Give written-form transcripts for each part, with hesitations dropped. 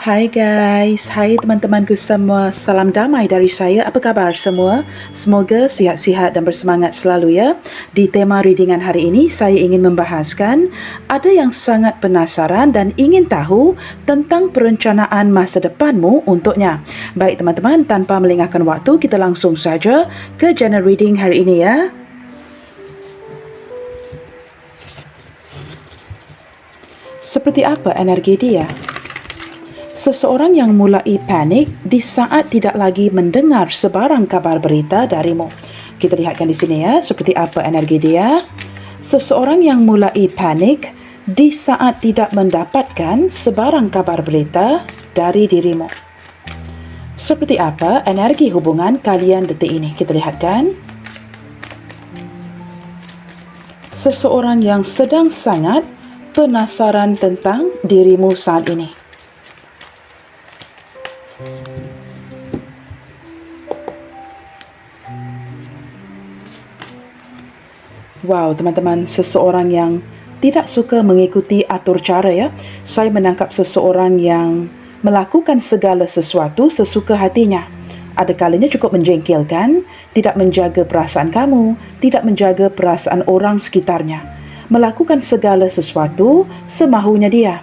Hai guys, hai teman-temanku semua. Salam damai dari saya. Apa khabar semua? Semoga sihat-sihat dan bersemangat selalu ya. Di tema readingan hari ini, saya ingin membahaskan ada yang sangat penasaran dan ingin tahu tentang perencanaan masa depanmu untuknya. Baik teman-teman, tanpa melengahkan waktu, kita langsung saja ke general reading hari ini ya. Seperti apa energi dia? Seseorang yang mulai panik di saat tidak lagi mendengar sebarang kabar berita darimu. Kita lihatkan di sini ya, seperti apa energi dia. Seseorang yang mulai panik di saat tidak mendapatkan sebarang kabar berita dari dirimu. Seperti apa energi hubungan kalian detik ini? Kita lihatkan. Seseorang yang sedang sangat penasaran tentang dirimu saat ini. Wow, teman-teman, seseorang yang tidak suka mengikuti atur cara ya. Saya menangkap seseorang yang melakukan segala sesuatu sesuka hatinya. Ada kalanya cukup menjengkelkan, tidak menjaga perasaan kamu, tidak menjaga perasaan orang sekitarnya. Melakukan segala sesuatu semahunya dia.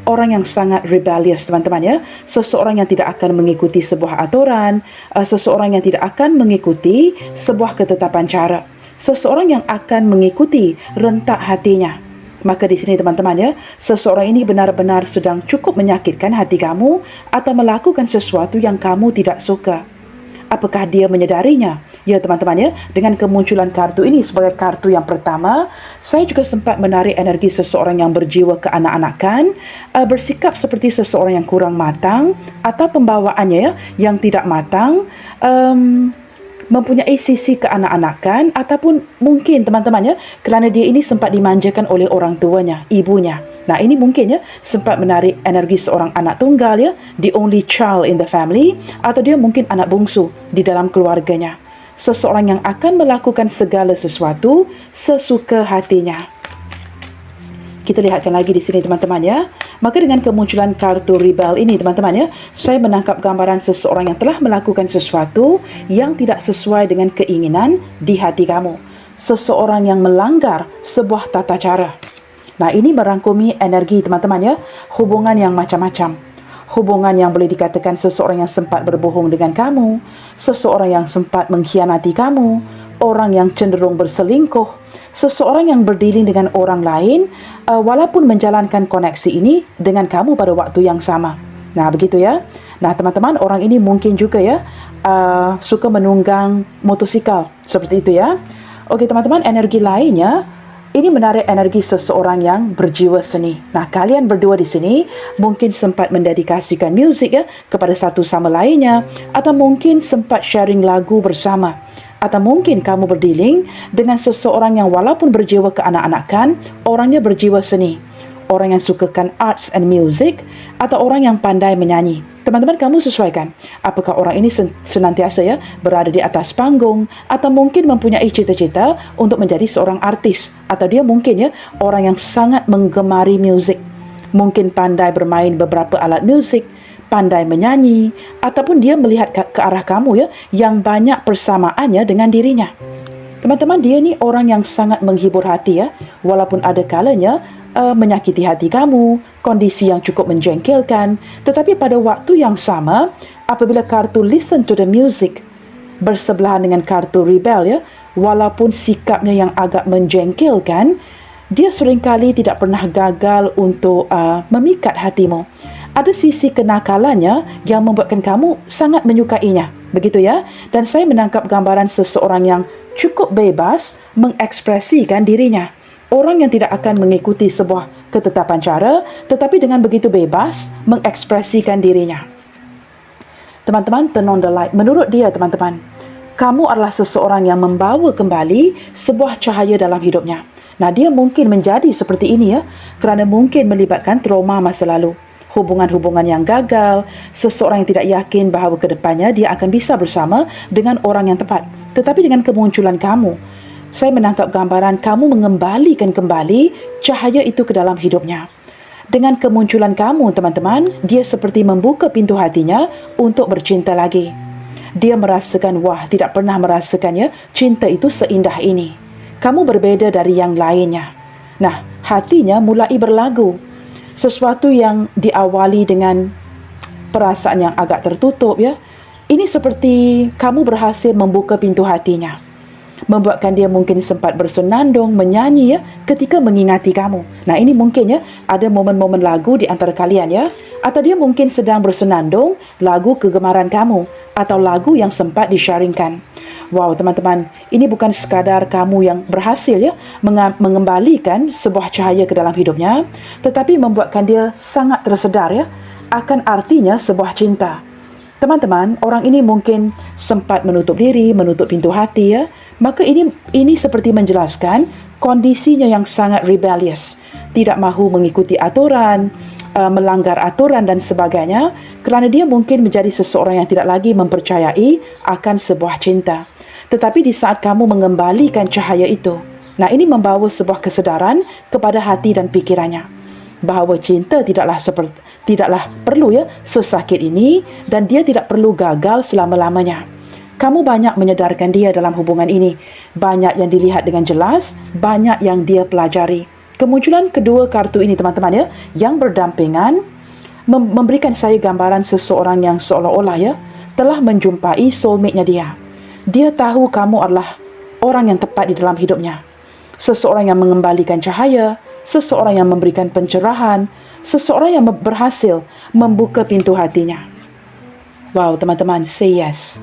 Orang yang sangat rebellious, teman-teman ya. Seseorang yang tidak akan mengikuti sebuah aturan, seseorang yang tidak akan mengikuti sebuah ketetapan cara. Seseorang yang akan mengikuti rentak hatinya. Maka di sini teman-teman ya, seseorang ini benar-benar sedang cukup menyakitkan hati kamu atau melakukan sesuatu yang kamu tidak suka. Apakah dia menyedarinya? Ya teman-teman ya, dengan kemunculan kartu ini sebagai kartu yang pertama, saya juga sempat menarik energi seseorang yang berjiwa keanak-anakan, bersikap seperti seseorang yang kurang matang atau pembawaannya ya, yang tidak matang, mempunyai sisi keanak-anakan ataupun mungkin teman-teman ya, kerana dia ini sempat dimanjakan oleh orang tuanya, ibunya. Nah, ini mungkin ya sempat menarik energi seorang anak tunggal ya, the only child in the family, atau dia mungkin anak bungsu di dalam keluarganya. Seseorang yang akan melakukan segala sesuatu sesuka hatinya. Kita lihatkan lagi di sini teman-teman ya. Maka dengan kemunculan kartu rebel ini teman-teman ya, saya menangkap gambaran seseorang yang telah melakukan sesuatu yang tidak sesuai dengan keinginan di hati kamu. Seseorang yang melanggar sebuah tata cara. Nah, ini merangkumi energi teman-teman ya, hubungan yang macam-macam. Hubungan yang boleh dikatakan seseorang yang sempat berbohong dengan kamu, seseorang yang sempat mengkhianati kamu, orang yang cenderung berselingkuh, seseorang yang berdealing dengan orang lain walaupun menjalankan koneksi ini dengan kamu pada waktu yang sama. Nah, begitu ya. Nah, teman-teman, orang ini mungkin juga ya suka menunggang motosikal seperti itu ya. Okey, teman-teman, energi lainnya ini menarik energi seseorang yang berjiwa seni. Nah, kalian berdua di sini mungkin sempat mendedikasikan muzik ya kepada satu sama lainnya, atau mungkin sempat sharing lagu bersama. Atau mungkin kamu berdealing dengan seseorang yang walaupun berjiwa keanak-anakan, orangnya berjiwa seni. Orang yang sukakan arts and music, atau orang yang pandai menyanyi. Teman-teman, kamu sesuaikan. Apakah orang ini senantiasa ya berada di atas panggung, atau mungkin mempunyai cita-cita untuk menjadi seorang artis, atau dia mungkin ya orang yang sangat menggemari muzik. Mungkin pandai bermain beberapa alat muzik, pandai menyanyi, ataupun dia melihat ke arah kamu ya yang banyak persamaannya dengan dirinya. Teman-teman, dia ni orang yang sangat menghibur hati ya, walaupun ada kalanya menyakiti hati kamu, kondisi yang cukup menjengkelkan, tetapi pada waktu yang sama, apabila kartu listen to the music bersebelahan dengan kartu rebel ya, walaupun sikapnya yang agak menjengkelkan, dia seringkali tidak pernah gagal untuk memikat hatimu. Ada sisi kenakalannya yang membuatkan kamu sangat menyukainya. Begitu ya. Dan saya menangkap gambaran seseorang yang cukup bebas mengekspresikan dirinya. Orang yang tidak akan mengikuti sebuah ketetapan cara, tetapi dengan begitu bebas mengekspresikan dirinya. Teman-teman, turn on the light. Menurut dia, teman-teman, kamu adalah seseorang yang membawa kembali sebuah cahaya dalam hidupnya. Nah, dia mungkin menjadi seperti ini ya, kerana mungkin melibatkan trauma masa lalu. Hubungan-hubungan yang gagal, seseorang yang tidak yakin bahawa ke depannya dia akan bisa bersama dengan orang yang tepat. Tetapi dengan kemunculan kamu, saya menangkap gambaran kamu mengembalikan kembali cahaya itu ke dalam hidupnya. Dengan kemunculan kamu, teman-teman, dia seperti membuka pintu hatinya untuk bercinta lagi. Dia merasakan, wah, tidak pernah merasakannya, cinta itu seindah ini. Kamu berbeza dari yang lainnya. Nah, hatinya mulai berlagu. Sesuatu yang diawali dengan perasaan yang agak tertutup, ya. Ini seperti kamu berhasil membuka pintu hatinya, membuatkan dia mungkin sempat bersenandung, menyanyi, ya, ketika mengingati kamu. Nah, ini mungkin, ya, ada momen-momen lagu di antara kalian, ya, atau dia mungkin sedang bersenandung lagu kegemaran kamu atau lagu yang sempat di-sharingkan. Wow, teman-teman, ini bukan sekadar kamu yang berhasil, ya, mengembalikan sebuah cahaya ke dalam hidupnya, tetapi membuatkan dia sangat tersedar, ya, akan artinya sebuah cinta. Teman-teman, orang ini mungkin sempat menutup diri, menutup pintu hati, ya. Maka ini seperti menjelaskan kondisinya yang sangat rebellious, tidak mahu mengikuti aturan, melanggar aturan dan sebagainya, kerana dia mungkin menjadi seseorang yang tidak lagi mempercayai akan sebuah cinta. Tetapi di saat kamu mengembalikan cahaya itu, nah, ini membawa sebuah kesedaran kepada hati dan pikirannya, bahawa cinta tidaklah perlu, ya, sesakit ini, dan dia tidak perlu gagal selama-lamanya. Kamu banyak menyedarkan dia dalam hubungan ini. Banyak yang dilihat dengan jelas, banyak yang dia pelajari. Kemunculan kedua kartu ini, teman-teman, ya, yang berdampingan, memberikan saya gambaran seseorang yang seolah-olah, ya, telah menjumpai soulmate-nya dia. Dia tahu kamu adalah orang yang tepat di dalam hidupnya. Seseorang yang mengembalikan cahaya, seseorang yang memberikan pencerahan, seseorang yang berhasil membuka pintu hatinya. Wow, teman-teman, say yes.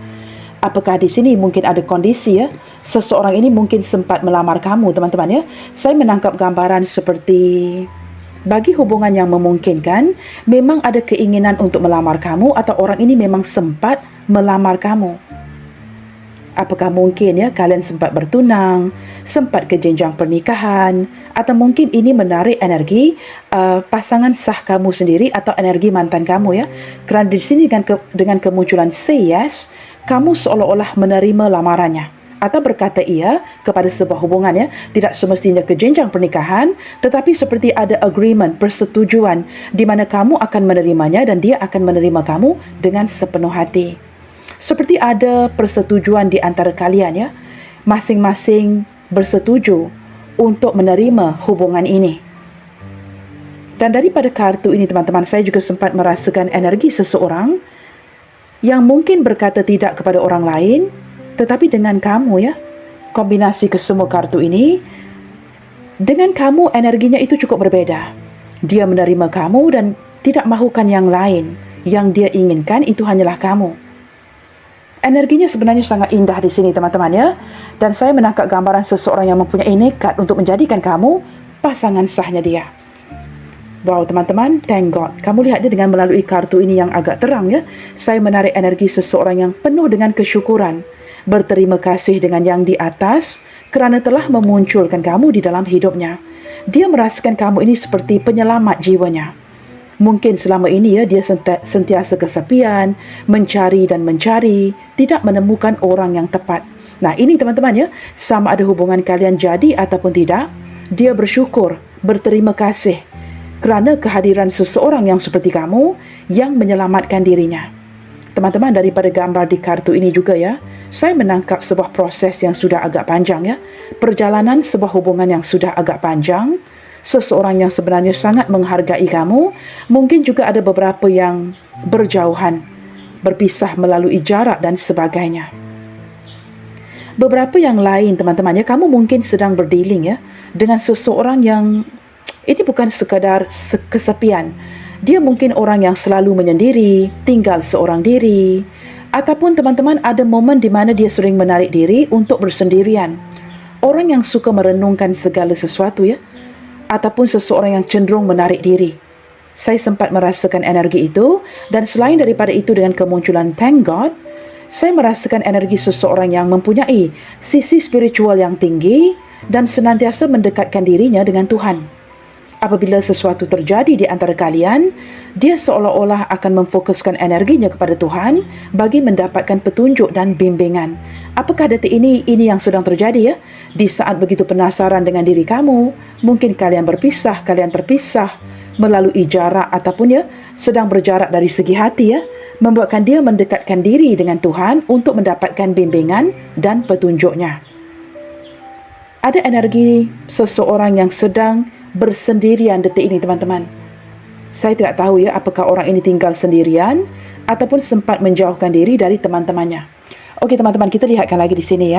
Apakah di sini mungkin ada kondisi, ya, seseorang ini mungkin sempat melamar kamu, teman-teman, ya. Saya menangkap gambaran seperti bagi hubungan yang memungkinkan, memang ada keinginan untuk melamar kamu, atau orang ini memang sempat melamar kamu. Apakah mungkin, ya, kalian sempat bertunang, sempat ke jenjang pernikahan, atau mungkin ini menarik energi pasangan sah kamu sendiri atau energi mantan kamu, ya. Kerana di sini dengan kemunculan say yes, kamu seolah-olah menerima lamarannya atau berkata iya kepada sebuah hubungan, ya. Tidak semestinya ke jenjang pernikahan, tetapi seperti ada agreement, persetujuan di mana kamu akan menerimanya dan dia akan menerima kamu dengan sepenuh hati. Seperti ada persetujuan di antara kalian, ya. Masing-masing bersetuju untuk menerima hubungan ini. Dan daripada kartu ini, teman-teman, saya juga sempat merasakan energi seseorang yang mungkin berkata tidak kepada orang lain, tetapi dengan kamu, ya. Kombinasi kesemua kartu ini, dengan kamu energinya itu cukup berbeza. Dia menerima kamu dan tidak mahukan yang lain. Yang dia inginkan itu hanyalah kamu. Energinya sebenarnya sangat indah di sini, teman-teman, ya. Dan saya menangkap gambaran seseorang yang mempunyai nekat untuk menjadikan kamu pasangan sahnya dia. Wow, teman-teman, thank God. Kamu lihat dia dengan melalui kartu ini yang agak terang, ya. Saya menarik energi seseorang yang penuh dengan kesyukuran, berterima kasih dengan yang di atas kerana telah memunculkan kamu di dalam hidupnya. Dia merasakan kamu ini seperti penyelamat jiwanya. Mungkin selama ini, ya, dia sentiasa kesepian, mencari dan mencari, tidak menemukan orang yang tepat. Nah, ini, teman-teman, ya, sama ada hubungan kalian jadi ataupun tidak, dia bersyukur, berterima kasih kerana kehadiran seseorang yang seperti kamu yang menyelamatkan dirinya. Teman-teman, daripada gambar di kartu ini juga, ya, saya menangkap sebuah proses yang sudah agak panjang, ya. Perjalanan sebuah hubungan yang sudah agak panjang, seseorang yang sebenarnya sangat menghargai kamu, mungkin juga ada beberapa yang berjauhan, berpisah melalui jarak dan sebagainya. Beberapa yang lain, teman-teman, ya, kamu mungkin sedang berdealing, ya, dengan seseorang yang ini bukan sekadar kesepian. Dia mungkin orang yang selalu menyendiri, tinggal seorang diri, ataupun, teman-teman, ada momen di mana dia sering menarik diri untuk bersendirian. Orang yang suka merenungkan segala sesuatu, ya, ataupun seseorang yang cenderung menarik diri. Saya sempat merasakan energi itu, dan selain daripada itu dengan kemunculan thank God, saya merasakan energi seseorang yang mempunyai sisi spiritual yang tinggi dan senantiasa mendekatkan dirinya dengan Tuhan. Apabila sesuatu terjadi di antara kalian, dia seolah-olah akan memfokuskan energinya kepada Tuhan bagi mendapatkan petunjuk dan bimbingan. Apakah detik ini yang sedang terjadi, ya? Di saat begitu penasaran dengan diri kamu, mungkin kalian berpisah, kalian terpisah, melalui jarak ataupun sedang berjarak dari segi hati membuatkan dia mendekatkan diri dengan Tuhan untuk mendapatkan bimbingan dan petunjuknya. Ada energi seseorang yang sedang bersendirian detik ini, teman-teman. Saya tidak tahu apakah orang ini tinggal sendirian ataupun sempat menjauhkan diri dari teman-temannya. Okey, teman-teman, kita lihatkan lagi di sini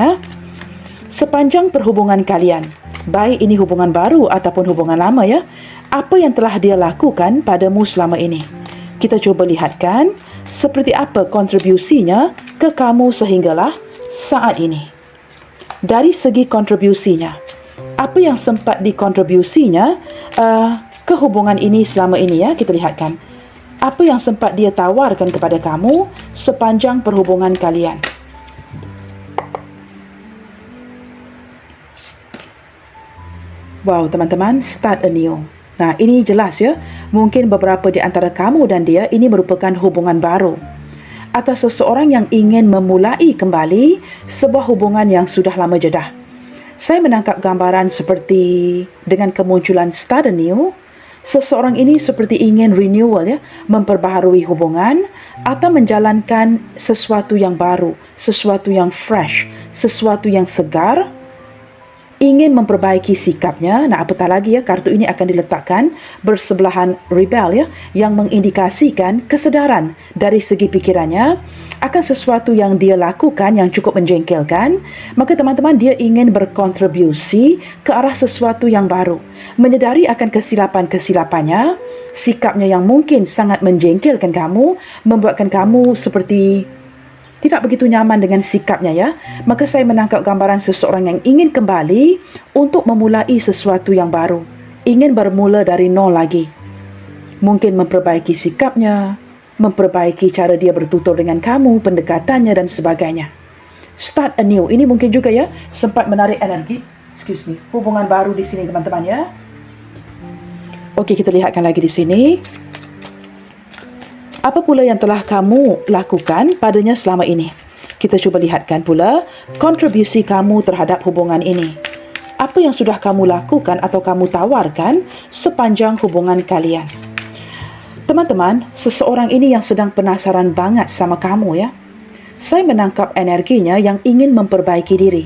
Sepanjang perhubungan kalian, baik ini hubungan baru ataupun hubungan lama apa yang telah dia lakukan padamu selama ini? Kita cuba lihatkan seperti apa kontribusinya ke kamu sehinggalah saat ini. Dari segi kontribusinya, apa yang sempat dikontribusinya ke hubungan ini selama ini kita lihatkan. Apa yang sempat dia tawarkan kepada kamu sepanjang perhubungan kalian. Wow, teman-teman, start anew. Nah, ini jelas mungkin beberapa di antara kamu dan dia ini merupakan hubungan baru. Atau seseorang yang ingin memulai kembali sebuah hubungan yang sudah lama jedah. Saya menangkap gambaran seperti dengan kemunculan start anew, seseorang ini seperti ingin renewal memperbaharui hubungan atau menjalankan sesuatu yang baru, sesuatu yang fresh, sesuatu yang segar, ingin memperbaiki sikapnya. Nah, apatah lagi kartu ini akan diletakkan bersebelahan rebel yang mengindikasikan kesedaran dari segi pikirannya akan sesuatu yang dia lakukan yang cukup menjengkelkan. Maka teman-teman, dia ingin berkontribusi ke arah sesuatu yang baru, menyedari akan kesilapan-kesilapannya, sikapnya yang mungkin sangat menjengkelkan kamu, membuatkan kamu seperti tidak begitu nyaman dengan sikapnya maka saya menangkap gambaran seseorang yang ingin kembali untuk memulai sesuatu yang baru, ingin bermula dari nol lagi. Mungkin memperbaiki sikapnya, memperbaiki cara dia bertutur dengan kamu, pendekatannya dan sebagainya. Start anew, ini mungkin juga sempat menarik energi, hubungan baru di sini, teman-teman Okey, kita lihatkan lagi di sini. Apa pula yang telah kamu lakukan padanya selama ini? Kita cuba lihatkan pula kontribusi kamu terhadap hubungan ini. Apa yang sudah kamu lakukan atau kamu tawarkan sepanjang hubungan kalian? Teman-teman, seseorang ini yang sedang penasaran banget sama kamu Saya menangkap energinya yang ingin memperbaiki diri.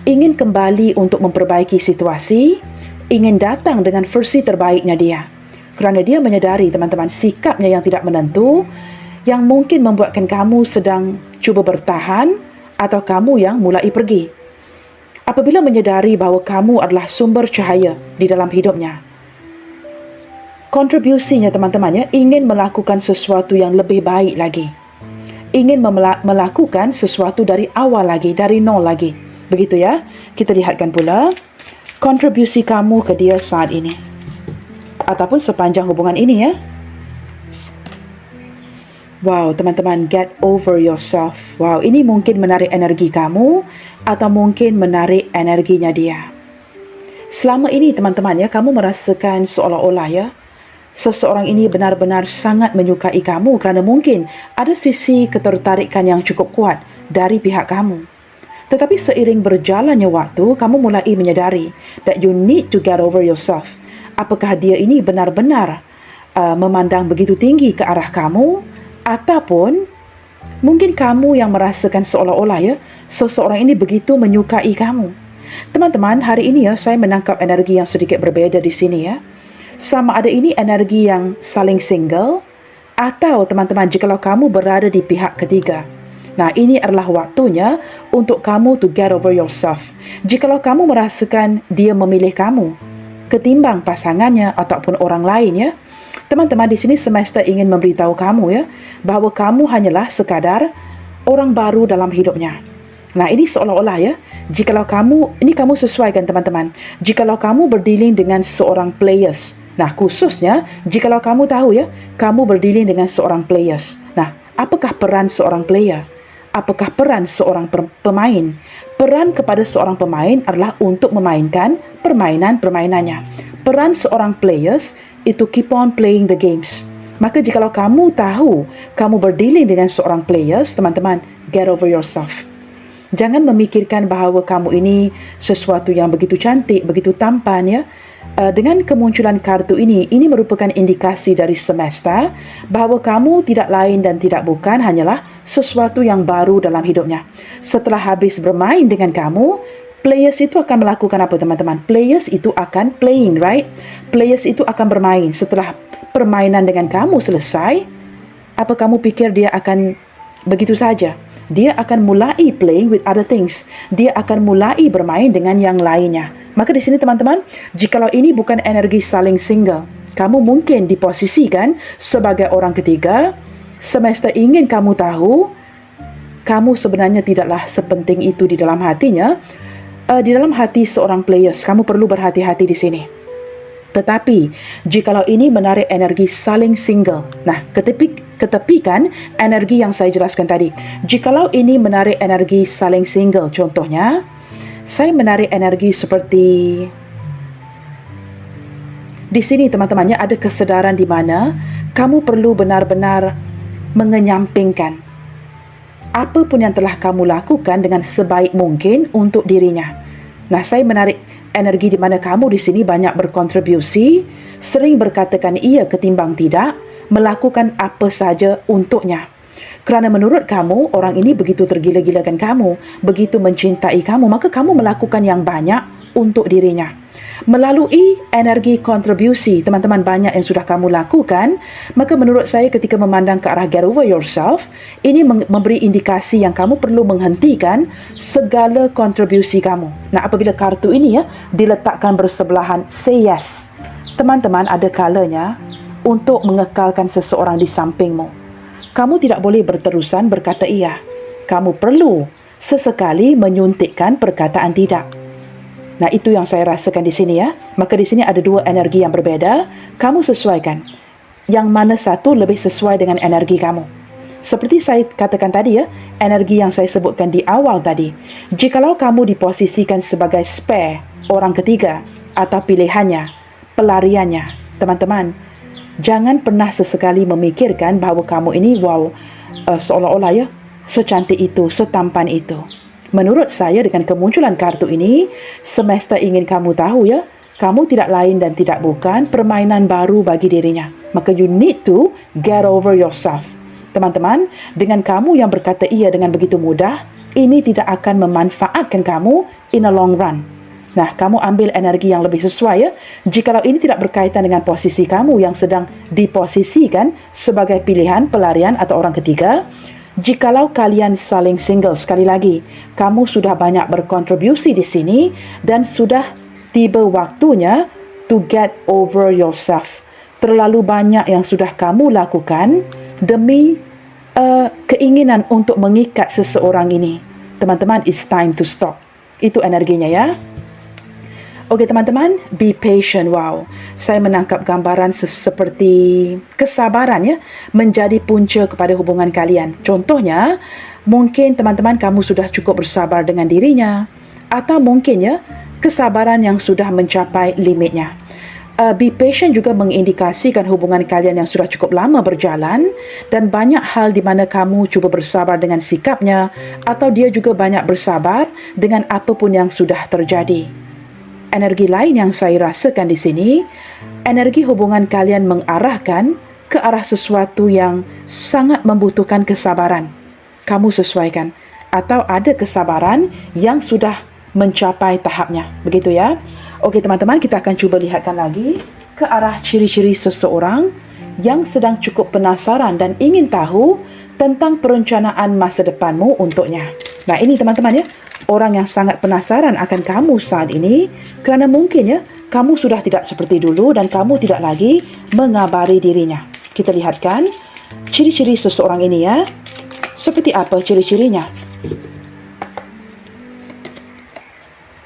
Ingin kembali untuk memperbaiki situasi, ingin datang dengan versi terbaiknya dia. Kerana dia menyedari, teman-teman, sikapnya yang tidak menentu, yang mungkin membuatkan kamu sedang cuba bertahan atau kamu yang mulai pergi. Apabila menyedari bahawa kamu adalah sumber cahaya di dalam hidupnya, kontribusinya, teman-teman ingin melakukan sesuatu yang lebih baik lagi. Ingin melakukan sesuatu dari awal lagi, dari nol lagi. Begitu Kita lihatkan pula kontribusi kamu ke dia saat ini ataupun sepanjang hubungan ini Wow, teman-teman, get over yourself. Wow, ini mungkin menarik energi kamu atau mungkin menarik energinya dia. Selama ini, teman-teman kamu merasakan seolah-olah seseorang ini benar-benar sangat menyukai kamu kerana mungkin ada sisi ketertarikan yang cukup kuat dari pihak kamu. Tetapi seiring berjalannya waktu, kamu mulai menyedari that you need to get over yourself. Apakah dia ini benar-benar memandang begitu tinggi ke arah kamu, ataupun mungkin kamu yang merasakan seolah-olah seseorang ini begitu menyukai kamu. Teman-teman, hari ini saya menangkap energi yang sedikit berbeza di sini Sama ada ini energi yang saling single, atau teman-teman, jikalau kamu berada di pihak ketiga. Nah, ini adalah waktunya untuk kamu to get over yourself. Jikalau kamu merasakan dia memilih kamu ketimbang pasangannya ataupun orang lain teman-teman, di sini semesta ingin memberitahu kamu bahawa kamu hanyalah sekadar orang baru dalam hidupnya. Nah, ini seolah-olah jikalau kamu, ini kamu sesuaikan, teman-teman, jikalau kamu berdealing dengan seorang players. Nah, khususnya jikalau kamu tahu kamu berdealing dengan seorang players. Nah, apakah peran seorang player? Apakah peran seorang pemain? Peran kepada seorang pemain adalah untuk memainkan permainan-permainannya. Peran seorang players itu keep on playing the games. Maka jikalau kamu tahu kamu berdealing dengan seorang players, teman-teman, get over yourself. Jangan memikirkan bahawa kamu ini sesuatu yang begitu cantik, begitu tampan Dengan kemunculan kartu ini merupakan indikasi dari semesta bahawa kamu tidak lain dan tidak bukan hanyalah sesuatu yang baru dalam hidupnya. Setelah habis bermain dengan kamu, players itu akan melakukan apa, teman-teman? Players itu akan playing, right? Players itu akan bermain. Setelah permainan dengan kamu selesai, apa kamu pikir dia akan begitu saja? Dia akan mulai playing with other things. Dia akan mulai bermain dengan yang lainnya. Maka di sini, teman-teman, jikalau ini bukan energi saling single, kamu mungkin diposisikan sebagai orang ketiga. Semesta ingin kamu tahu, kamu sebenarnya tidaklah sepenting itu di dalam hatinya. Di dalam hati seorang players, kamu perlu berhati-hati di sini. Tetapi, jikalau ini menarik energi saling single, nah, ketepikan energi yang saya jelaskan tadi. Jikalau ini menarik energi saling single, contohnya, saya menarik energi seperti di sini, teman-temannya, ada kesedaran di mana kamu perlu benar-benar mengenyampingkan apa pun yang telah kamu lakukan dengan sebaik mungkin untuk dirinya. Nah, saya menarik energi di mana kamu di sini banyak berkontribusi, sering berkatakan iya ketimbang tidak, melakukan apa saja untuknya. Kerana menurut kamu, orang ini begitu tergila-gilakan kamu, begitu mencintai kamu, maka kamu melakukan yang banyak untuk dirinya. Melalui energi kontribusi, teman-teman, banyak yang sudah kamu lakukan, maka menurut saya ketika memandang ke arah get over yourself, ini memberi indikasi yang kamu perlu menghentikan segala kontribusi kamu. Nah, apabila kartu ini diletakkan bersebelahan say yes, teman-teman, ada kalanya untuk mengekalkan seseorang di sampingmu, kamu tidak boleh berterusan berkata iya. Kamu perlu sesekali menyuntikkan perkataan tidak. Nah, itu yang saya rasakan di sini ya. Maka di sini ada dua energi yang berbeda. Kamu sesuaikan. Yang mana satu lebih sesuai dengan energi kamu. Seperti saya katakan tadi ya, energi yang saya sebutkan di awal tadi. Jikalau kamu diposisikan sebagai spare, orang ketiga, atau pilihannya, pelariannya, teman-teman, jangan pernah sesekali memikirkan bahawa kamu ini seolah-olah ya secantik itu, setampan itu. Menurut saya dengan kemunculan kartu ini, semesta ingin kamu tahu ya, kamu tidak lain dan tidak bukan permainan baru bagi dirinya. Maka you need to get over yourself. Teman-teman, dengan kamu yang berkata iya dengan begitu mudah, ini tidak akan memanfaatkan kamu in a long run. Nah, kamu ambil energi yang lebih sesuai ya. Jikalau ini tidak berkaitan dengan posisi kamu yang sedang diposisikan sebagai pilihan, pelarian atau orang ketiga, jikalau kalian saling single, sekali lagi, kamu sudah banyak berkontribusi di sini dan sudah tiba waktunya to get over yourself. Terlalu banyak yang sudah kamu lakukan demi keinginan untuk mengikat seseorang ini. Teman-teman, it's time to stop. Itu energinya ya. Okey, teman-teman, be patient. Wow, saya menangkap gambaran seperti kesabaran ya menjadi punca kepada hubungan kalian. Contohnya, mungkin teman-teman kamu sudah cukup bersabar dengan dirinya, atau mungkin ya kesabaran yang sudah mencapai limitnya. Be patient juga mengindikasikan hubungan kalian yang sudah cukup lama berjalan dan banyak hal di mana kamu cuba bersabar dengan sikapnya atau dia juga banyak bersabar dengan apapun yang sudah terjadi. Energi lain yang saya rasakan di sini, energi hubungan kalian mengarahkan ke arah sesuatu yang sangat membutuhkan kesabaran. Kamu sesuaikan. Atau ada kesabaran yang sudah mencapai tahapnya. Begitu ya. Okey, teman-teman, kita akan cuba lihatkan lagi ke arah ciri-ciri seseorang yang sedang cukup penasaran dan ingin tahu tentang perencanaan masa depanmu untuknya. Nah, ini teman-teman ya. Orang yang sangat penasaran akan kamu saat ini kerana mungkin ya kamu sudah tidak seperti dulu dan kamu tidak lagi mengabari dirinya. Kita lihatkan ciri-ciri seseorang ini ya. Seperti apa ciri-cirinya?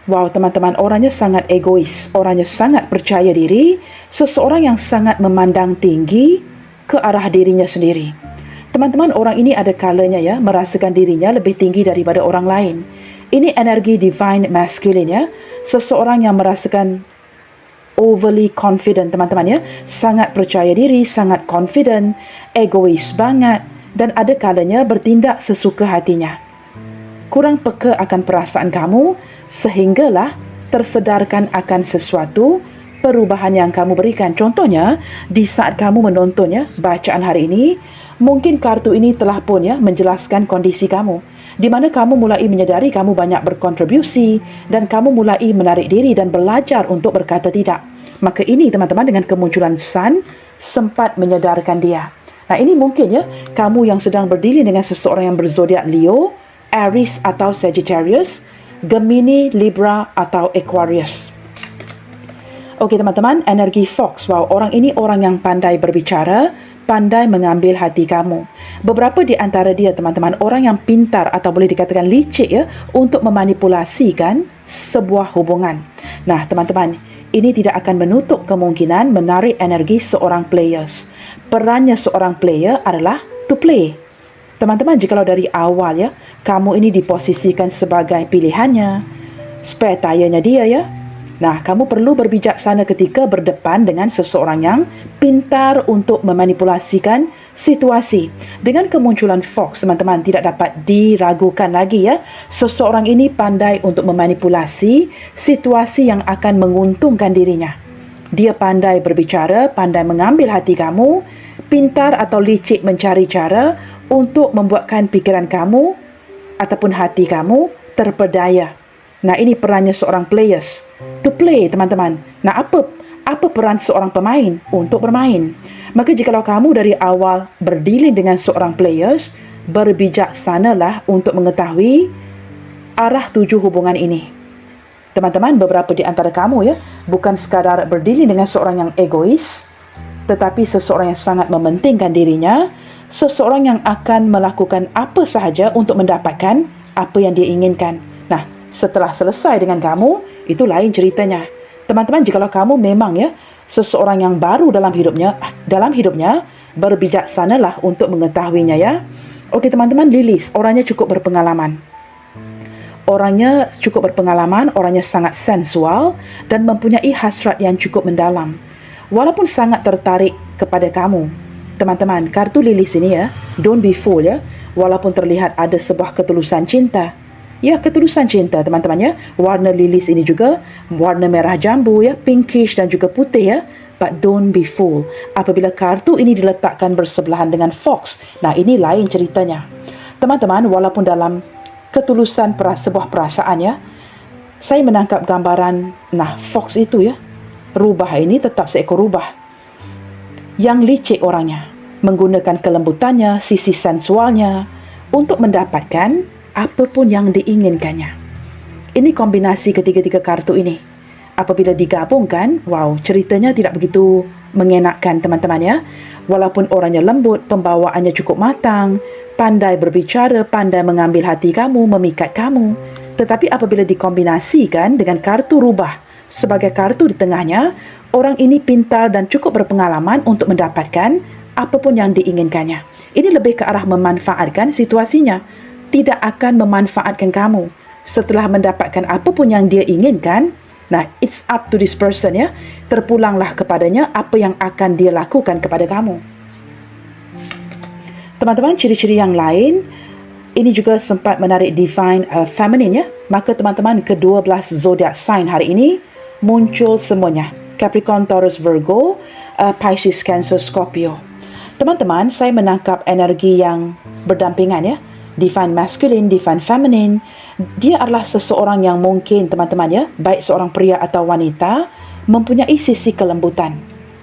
Wow, teman-teman, orangnya sangat egois, orangnya sangat percaya diri, seseorang yang sangat memandang tinggi ke arah dirinya sendiri. Teman-teman, orang ini ada kalanya ya merasakan dirinya lebih tinggi daripada orang lain. Ini energi divine masculine ya. Seseorang yang merasakan overly confident, teman-teman ya. Sangat percaya diri, sangat confident, egois banget dan ada kalanya bertindak sesuka hatinya. Kurang peka akan perasaan kamu sehinggalah tersedarkan akan sesuatu perubahan yang kamu berikan. Contohnya, di saat kamu menonton bacaan hari ini, mungkin kartu ini telah pun menjelaskan kondisi kamu, di mana kamu mulai menyedari kamu banyak berkontribusi dan kamu mulai menarik diri dan belajar untuk berkata tidak. Maka ini teman-teman, dengan kemunculan Sun sempat menyedarkan dia. Nah, ini mungkin kamu yang sedang berdiri dengan seseorang yang berzodiak Leo, Aries atau Sagittarius, Gemini, Libra atau Aquarius. Okey teman-teman, energi Fox. Wow, orang ini orang yang pandai berbicara, pandai mengambil hati kamu. Beberapa di antara dia teman-teman, orang yang pintar atau boleh dikatakan licik untuk memanipulasikan sebuah hubungan. Nah teman-teman, ini tidak akan menutup kemungkinan menarik energi seorang players. Perannya seorang player adalah to play. Teman-teman, jikalau dari awal kamu ini diposisikan sebagai pilihannya, spare tayarnya dia Nah, kamu perlu berbijaksana ketika berdepan dengan seseorang yang pintar untuk memanipulasikan situasi. Dengan kemunculan Fox, teman-teman, tidak dapat diragukan lagi seseorang ini pandai untuk memanipulasi situasi yang akan menguntungkan dirinya. Dia pandai berbicara, pandai mengambil hati kamu, pintar atau licik mencari cara untuk membuatkan pikiran kamu ataupun hati kamu terpedaya. Nah, ini perannya seorang players. To play, teman-teman. Nah, apa peran seorang pemain? Untuk bermain. Maka jikalau kamu dari awal berdealing dengan seorang players, berbijaksanalah untuk mengetahui arah tuju hubungan ini. Teman-teman, beberapa di antara kamu bukan sekadar berdealing dengan seorang yang egois, tetapi seseorang yang sangat mementingkan dirinya, seseorang yang akan melakukan apa sahaja untuk mendapatkan apa yang dia inginkan. Nah, setelah selesai dengan kamu, itu lain ceritanya. Teman-teman, jikalau kamu memang seseorang yang baru dalam hidupnya, berbijaksanalah untuk mengetahuinya Okey teman-teman, Lilith, orangnya cukup berpengalaman. Orangnya sangat sensual dan mempunyai hasrat yang cukup mendalam. Walaupun sangat tertarik kepada kamu. Teman-teman, kartu Lilith ini don't be fooled walaupun terlihat ada sebuah ketulusan cinta. Ya, ketulusan cinta teman-teman Warna Lilith ini juga warna merah jambu pinkish dan juga putih But don't be fooled. Apabila kartu ini diletakkan bersebelahan dengan Fox, nah ini lain ceritanya. Teman-teman, walaupun dalam ketulusan sebuah perasaan saya menangkap gambaran, nah Fox itu rubah ini tetap seekor rubah. Yang licik orangnya, menggunakan kelembutannya, sisi sensualnya untuk mendapatkan apapun yang diinginkannya. Ini kombinasi ketiga-tiga kartu ini. Apabila digabungkan, wow, ceritanya tidak begitu mengenakkan teman-teman Walaupun orangnya lembut, pembawaannya cukup matang, pandai berbicara, pandai mengambil hati kamu, memikat kamu. Tetapi apabila dikombinasikan dengan kartu rubah sebagai kartu di tengahnya, orang ini pintar dan cukup berpengalaman untuk mendapatkan apapun yang diinginkannya. Ini lebih ke arah memanfaatkan situasinya. Tidak akan memanfaatkan kamu. Setelah mendapatkan apapun yang dia inginkan, nah, it's up to this person terpulanglah kepadanya apa yang akan dia lakukan kepada kamu. Teman-teman, ciri-ciri yang lain, ini juga sempat menarik divine feminine Maka teman-teman, ke-12 zodiak sign hari ini muncul semuanya. Capricorn, Taurus, Virgo, Pisces, Cancer, Scorpio. Teman-teman, saya menangkap energi yang berdampingan divine masculine, divine feminine. Dia adalah seseorang yang mungkin teman-teman baik seorang pria atau wanita, mempunyai sisi kelembutan.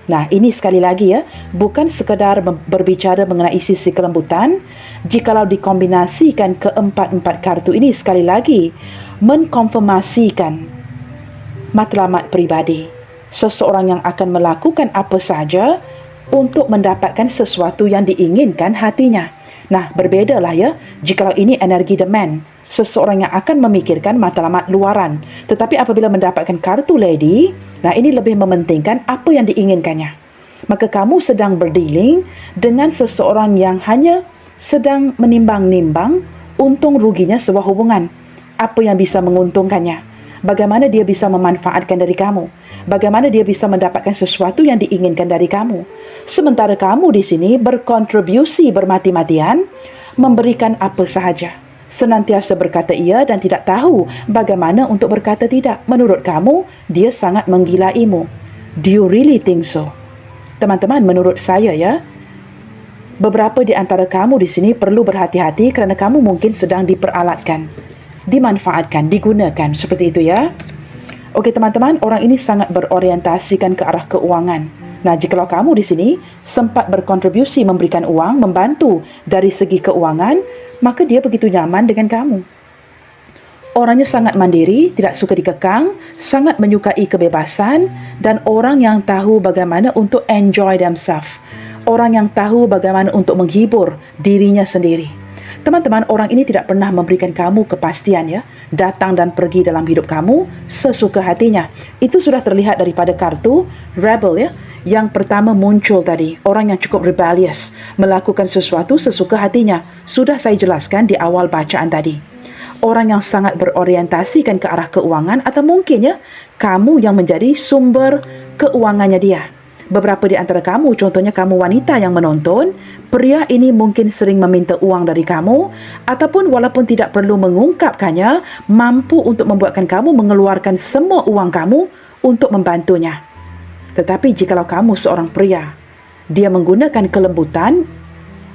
Nah, ini sekali lagi bukan sekadar berbicara mengenai sisi kelembutan. Jikalau dikombinasikan keempat-empat kartu ini, sekali lagi mengkonfirmasikan matlamat pribadi. Seseorang yang akan melakukan apa sahaja untuk mendapatkan sesuatu yang diinginkan hatinya. Nah, berbedalah jikalau ini energi the man, seseorang yang akan memikirkan matlamat luaran. Tetapi apabila mendapatkan kartu lady, nah ini lebih mementingkan apa yang diinginkannya. Maka kamu sedang berdealing dengan seseorang yang hanya sedang menimbang-nimbang untung ruginya sebuah hubungan. Apa yang bisa menguntungkannya. Bagaimana dia bisa memanfaatkan dari kamu. Bagaimana dia bisa mendapatkan sesuatu yang diinginkan dari kamu. Sementara kamu di sini berkontribusi bermati-matian, memberikan apa sahaja. Senantiasa berkata iya dan tidak tahu bagaimana untuk berkata tidak. Menurut kamu, dia sangat menggilaimu. Do you really think so? Teman-teman, menurut saya ya, beberapa di antara kamu di sini perlu berhati-hati kerana kamu mungkin sedang diperalatkan, dimanfaatkan, digunakan, seperti itu ya. Okey teman-teman, orang ini sangat berorientasikan ke arah keuangan. Nah, jikalau kamu di sini sempat berkontribusi memberikan uang, membantu dari segi keuangan, maka dia begitu nyaman dengan kamu. Orangnya sangat mandiri, tidak suka dikekang, sangat menyukai kebebasan dan orang yang tahu bagaimana untuk enjoy themselves. Orang yang tahu bagaimana untuk menghibur dirinya sendiri. Teman-teman, orang ini tidak pernah memberikan kamu kepastian ya, datang dan pergi dalam hidup kamu sesuka hatinya. Itu sudah terlihat daripada kartu rebel ya, yang pertama muncul tadi, orang yang cukup rebellious, melakukan sesuatu sesuka hatinya. Sudah saya jelaskan di awal bacaan tadi. Orang yang sangat berorientasikan ke arah keuangan atau mungkin ya, kamu yang menjadi sumber keuangannya dia. Beberapa di antara kamu, contohnya kamu wanita yang menonton, pria ini mungkin sering meminta uang dari kamu ataupun walaupun tidak perlu mengungkapkannya, mampu untuk membuatkan kamu mengeluarkan semua uang kamu untuk membantunya. Tetapi jikalau kamu seorang pria, dia menggunakan kelembutan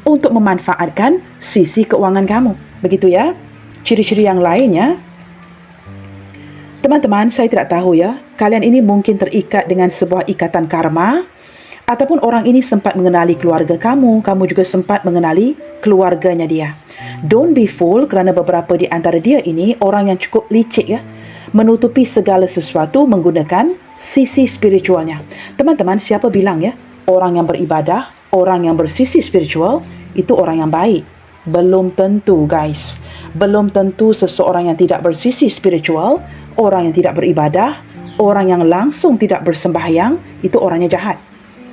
untuk memanfaatkan sisi keuangan kamu. Begitu ya. Ciri-ciri yang lainnya, teman-teman, saya tidak tahu ya, kalian ini mungkin terikat dengan sebuah ikatan karma, ataupun orang ini sempat mengenali keluarga kamu, kamu juga sempat mengenali keluarganya dia. Don't be fool kerana beberapa di antara dia ini orang yang cukup licik ya, menutupi segala sesuatu menggunakan sisi spiritualnya. Teman-teman, siapa bilang ya, orang yang beribadah, orang yang bersisi spiritual, itu orang yang baik? Belum tentu guys. Belum tentu seseorang yang tidak bersisi spiritual, orang yang tidak beribadah, orang yang langsung tidak bersembahyang, itu orangnya jahat.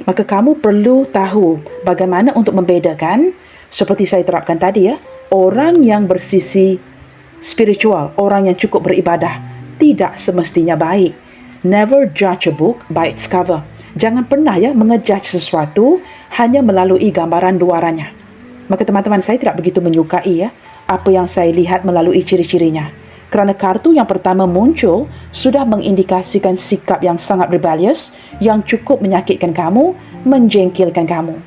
Maka kamu perlu tahu bagaimana untuk membedakan, seperti saya terapkan tadi ya, orang yang bersisi spiritual, orang yang cukup beribadah, tidak semestinya baik. Never judge a book by its cover. Jangan pernah ya mengejudge sesuatu hanya melalui gambaran luarannya. Maka teman-teman, saya tidak begitu menyukai ya apa yang saya lihat melalui ciri-cirinya. Kerana kartu yang pertama muncul sudah mengindikasikan sikap yang sangat rebellious, yang cukup menyakitkan kamu, menjengkelkan kamu.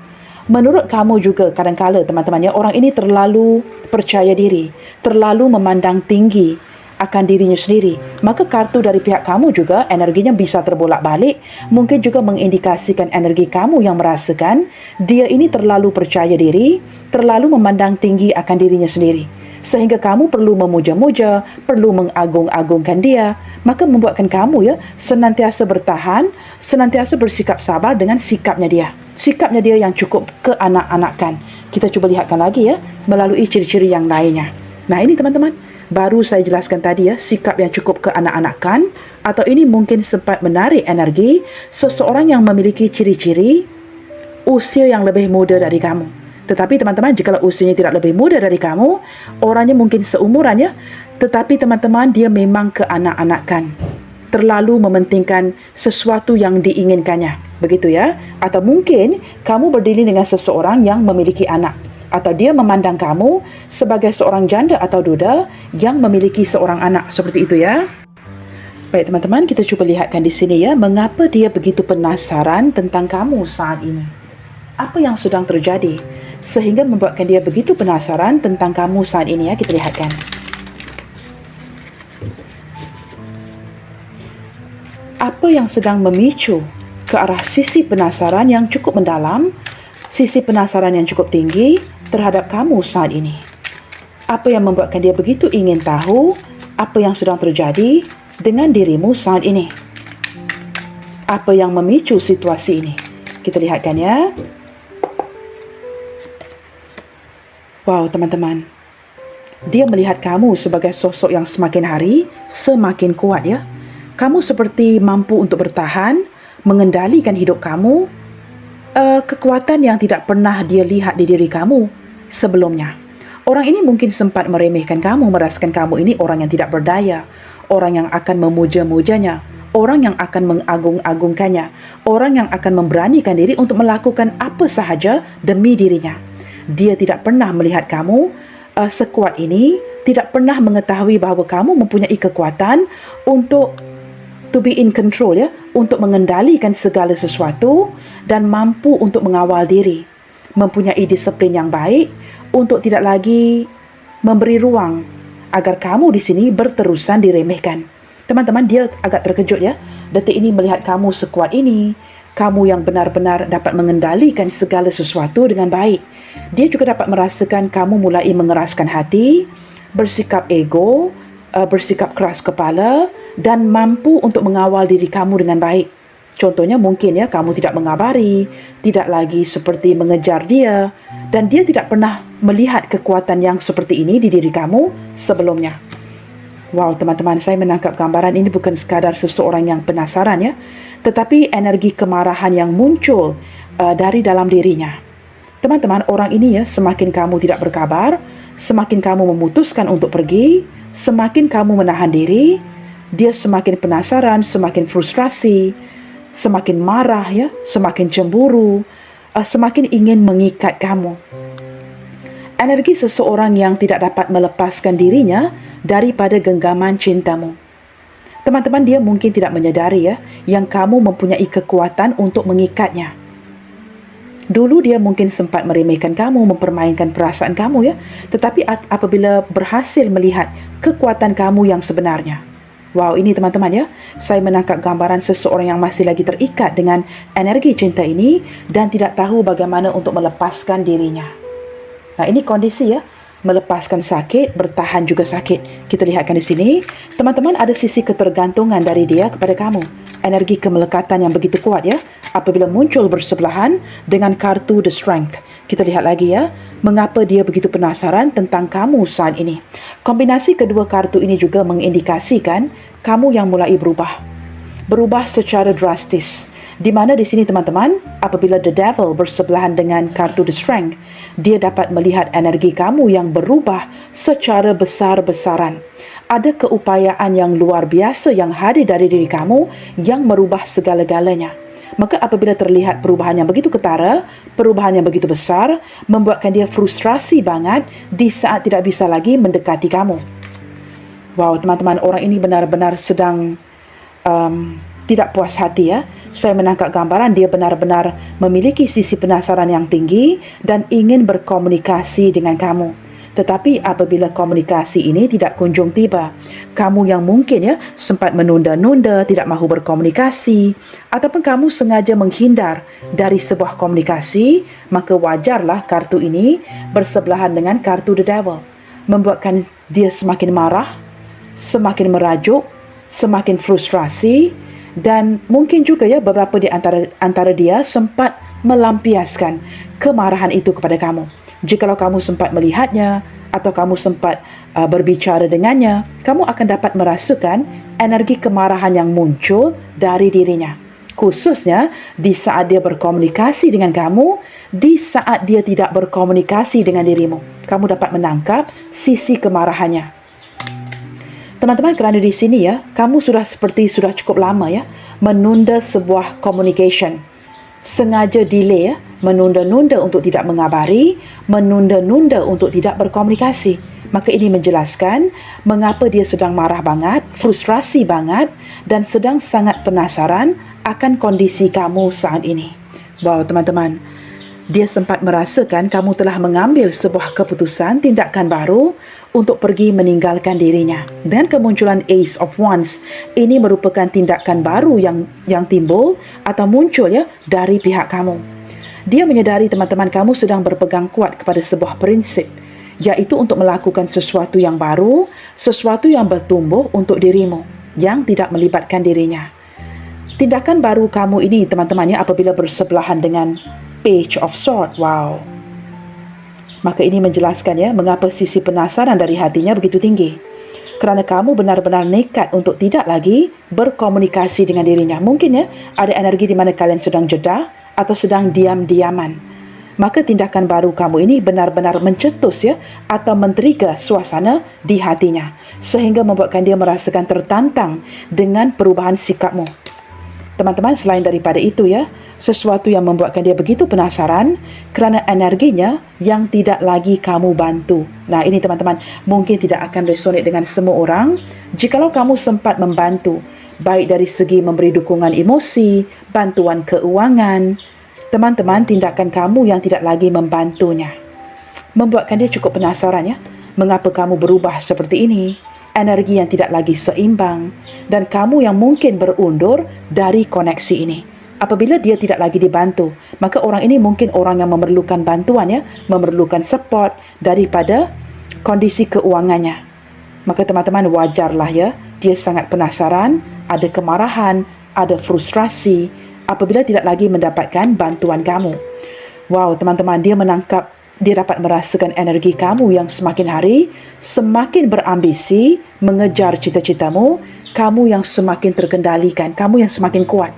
Menurut kamu juga kadang-kala teman-teman ya, orang ini terlalu percaya diri, terlalu memandang tinggi akan dirinya sendiri. Maka kartu dari pihak kamu juga energinya bisa terbolak-balik, mungkin juga mengindikasikan energi kamu yang merasakan dia ini terlalu percaya diri, terlalu memandang tinggi akan dirinya sendiri, sehingga kamu perlu memuja-muja, perlu mengagung-agungkan dia. Maka membuatkan kamu ya senantiasa bertahan, senantiasa bersikap sabar dengan sikapnya dia. Sikapnya dia yang cukup keanak-anakan. Kita cuba lihatkan lagi ya melalui ciri-ciri yang lainnya. Nah ini teman-teman, baru saya jelaskan tadi ya, sikap yang cukup keanak-anakan, atau ini mungkin sempat menarik energi seseorang yang memiliki ciri-ciri usia yang lebih muda dari kamu. Tetapi teman-teman, jika usianya tidak lebih muda dari kamu, orangnya mungkin seumuran ya, tetapi teman-teman, dia memang keanak-anakan, terlalu mementingkan sesuatu yang diinginkannya, begitu ya. Atau mungkin kamu berdiri dengan seseorang yang memiliki anak, atau dia memandang kamu sebagai seorang janda atau duda yang memiliki seorang anak, seperti itu ya. Baik teman-teman, kita cuba lihatkan di sini ya, mengapa dia begitu penasaran tentang kamu saat ini. Apa yang sedang terjadi sehingga membuatkan dia begitu penasaran tentang kamu saat ini ya, kita lihatkan. Apa yang sedang memicu ke arah sisi penasaran yang cukup mendalam, sisi penasaran yang cukup tinggi terhadap kamu saat ini? Apa yang membuatkan dia begitu ingin tahu apa yang sedang terjadi dengan dirimu saat ini? Apa yang memicu situasi ini? Kita lihatkan ya. Wow teman-teman, dia melihat kamu sebagai sosok yang semakin hari semakin kuat ya. Kamu seperti mampu untuk bertahan, mengendalikan hidup kamu, kekuatan yang tidak pernah dia lihat di diri kamu sebelumnya. Orang ini mungkin sempat meremehkan kamu, merasakan kamu ini orang yang tidak berdaya, orang yang akan memuja-mujanya, orang yang akan mengagung-agungkannya, orang yang akan memberanikan diri untuk melakukan apa sahaja demi dirinya. Dia tidak pernah melihat kamu sekuat ini, tidak pernah mengetahui bahawa kamu mempunyai kekuatan untuk to be in control ya, untuk mengendalikan segala sesuatu dan mampu untuk mengawal diri, mempunyai disiplin yang baik untuk tidak lagi memberi ruang agar kamu di sini berterusan diremehkan. Teman-teman, dia agak terkejut ya, detik ini melihat kamu sekuat ini, kamu yang benar-benar dapat mengendalikan segala sesuatu dengan baik. Dia juga dapat merasakan kamu mulai mengeraskan hati, bersikap ego, bersikap keras kepala dan mampu untuk mengawal diri kamu dengan baik. Contohnya mungkin ya, kamu tidak mengabari, tidak lagi seperti mengejar dia, dan dia tidak pernah melihat kekuatan yang seperti ini di diri kamu sebelumnya. Wow, teman-teman, saya menangkap gambaran ini bukan sekadar seseorang yang penasaran ya, tetapi energi kemarahan yang muncul dari dalam dirinya. Teman-teman, orang ini ya, semakin kamu tidak berkabar, semakin kamu memutuskan untuk pergi, semakin kamu menahan diri, dia semakin penasaran, semakin frustrasi, semakin marah ya, semakin cemburu, semakin ingin mengikat kamu. Energi seseorang yang tidak dapat melepaskan dirinya daripada genggaman cintamu. Teman-teman, dia mungkin tidak menyadari ya, yang kamu mempunyai kekuatan untuk mengikatnya. Dulu dia mungkin sempat meremehkan kamu, mempermainkan perasaan kamu ya, tetapi apabila berhasil melihat kekuatan kamu yang sebenarnya. Wow, ini teman-teman ya, saya menangkap gambaran seseorang yang masih lagi terikat dengan energi cinta ini dan tidak tahu bagaimana untuk melepaskan dirinya. Nah, ini kondisi ya, melepaskan sakit, bertahan juga sakit. Kita lihatkan di sini, teman-teman, ada sisi ketergantungan dari dia kepada kamu. Energi kemelekatan yang begitu kuat ya, apabila muncul bersebelahan dengan kartu The Strength. Kita lihat lagi ya, mengapa dia begitu penasaran tentang kamu saat ini. Kombinasi kedua kartu ini juga mengindikasikan kamu yang mulai berubah. Berubah secara drastis. Di mana di sini teman-teman, apabila The Devil bersebelahan dengan kartu The Strength, dia dapat melihat energi kamu yang berubah secara besar-besaran. Ada keupayaan yang luar biasa yang hadir dari diri kamu yang merubah segala-galanya. Maka apabila terlihat perubahan yang begitu ketara, perubahan yang begitu besar, membuatkan dia frustrasi banget di saat tidak bisa lagi mendekati kamu. Wow, teman-teman, orang ini benar-benar sedang tidak puas hati ya. Saya menangkap gambaran dia benar-benar memiliki sisi penasaran yang tinggi dan ingin berkomunikasi dengan kamu. Tetapi apabila komunikasi ini tidak kunjung tiba, kamu yang mungkin ya sempat menunda-nunda, tidak mahu berkomunikasi, ataupun kamu sengaja menghindar dari sebuah komunikasi, maka wajarlah kartu ini bersebelahan dengan kartu The Devil, membuatkan dia semakin marah, semakin merajuk, semakin frustrasi, dan mungkin juga ya beberapa di antara dia sempat melampiaskan kemarahan itu kepada kamu. Jikalau kamu sempat melihatnya atau kamu sempat berbicara dengannya, kamu akan dapat merasakan energi kemarahan yang muncul dari dirinya. Khususnya di saat dia berkomunikasi dengan kamu, di saat dia tidak berkomunikasi dengan dirimu. Kamu dapat menangkap sisi kemarahannya. Teman-teman, kerana di sini ya, kamu sudah cukup lama ya menunda sebuah communication. Sengaja delay ya, menunda-nunda untuk tidak mengabari, menunda-nunda untuk tidak berkomunikasi. Maka ini menjelaskan mengapa dia sedang marah banget, frustrasi banget dan sedang sangat penasaran akan kondisi kamu saat ini. Wow, teman-teman, dia sempat merasakan kamu telah mengambil sebuah keputusan, tindakan baru untuk pergi meninggalkan dirinya. Dan kemunculan Ace of Wands ini merupakan tindakan baru yang timbul atau muncul ya dari pihak kamu. Dia menyadari teman-teman kamu sedang berpegang kuat kepada sebuah prinsip, iaitu untuk melakukan sesuatu yang baru, sesuatu yang bertumbuh untuk dirimu, yang tidak melibatkan dirinya. Tindakan baru kamu ini teman-teman ya, apabila bersebelahan dengan Page of Swords. Wow. Maka ini menjelaskan ya mengapa sisi penasaran dari hatinya begitu tinggi. Kerana kamu benar-benar nekat untuk tidak lagi berkomunikasi dengan dirinya. Mungkin ya ada energi di mana kalian sedang jeda atau sedang diam-diaman. Maka tindakan baru kamu ini benar-benar mencetus ya atau men-trigger suasana di hatinya, sehingga membuatkan dia merasakan tertantang dengan perubahan sikapmu. Teman-teman, selain daripada itu ya, sesuatu yang membuatkan dia begitu penasaran kerana energinya yang tidak lagi kamu bantu. Nah, ini teman-teman, mungkin tidak akan resonate dengan semua orang. Jikalau kamu sempat membantu, baik dari segi memberi dukungan emosi, bantuan keuangan, teman-teman, tindakan kamu yang tidak lagi membantunya membuatkan dia cukup penasaran ya. Mengapa kamu berubah seperti ini? Energi yang tidak lagi seimbang dan kamu yang mungkin berundur dari koneksi ini. Apabila dia tidak lagi dibantu, maka orang ini mungkin orang yang memerlukan bantuan ya, memerlukan support daripada kondisi keuangannya. Maka teman-teman, wajarlah ya, dia sangat penasaran, ada kemarahan, ada frustrasi apabila tidak lagi mendapatkan bantuan kamu. Wow, teman-teman, dia dapat merasakan energi kamu yang semakin hari semakin berambisi mengejar cita-citamu, kamu yang semakin terkendalikan, kamu yang semakin kuat,